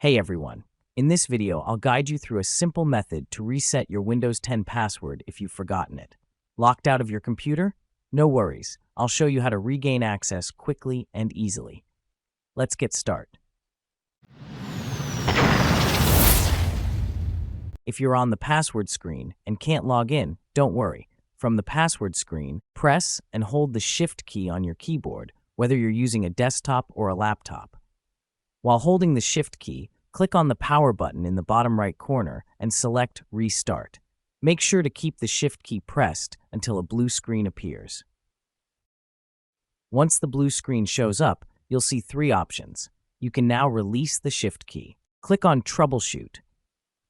Hey everyone. In this video, I'll guide you through a simple method to reset your Windows 10 password if you've forgotten it. Locked out of your computer? No worries. I'll show you how to regain access quickly and easily. Let's get started. If you're on the password screen and can't log in, don't worry. From the password screen, press and hold the Shift key on your keyboard, whether you're using a desktop or a laptop. While holding the Shift key, click on the power button in the bottom right corner and select Restart. Make sure to keep the Shift key pressed until a blue screen appears. Once the blue screen shows up, you'll see three options. You can now release the Shift key. Click on Troubleshoot.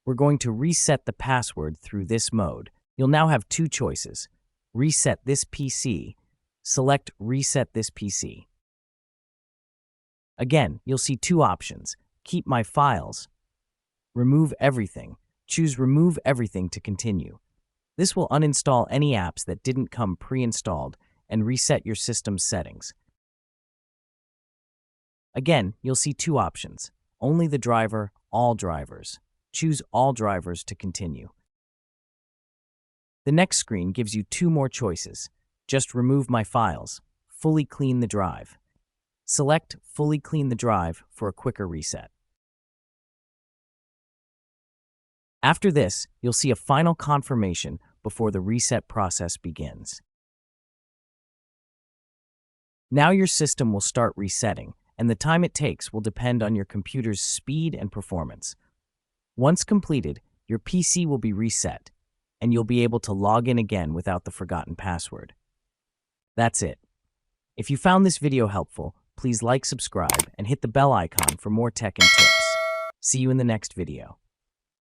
We're going to reset the password through this mode. You'll now have two choices. Reset this PC. Select Reset this PC. Again, you'll see two options. Keep my files. Remove everything. Choose Remove Everything to continue. This will uninstall any apps that didn't come pre-installed and reset your system's settings. Again, you'll see two options. Only the driver, all drivers. Choose All drivers to continue. The next screen gives you two more choices. Just remove my files. Fully clean the drive. Select Fully Clean the Drive for a quicker reset. After this, you'll see a final confirmation before the reset process begins. Now your system will start resetting, and the time it takes will depend on your computer's speed and performance. Once completed, your PC will be reset, and you'll be able to log in again without the forgotten password. That's it. If you found this video helpful, please like, subscribe, and hit the bell icon for more tech and tips. See you in the next video.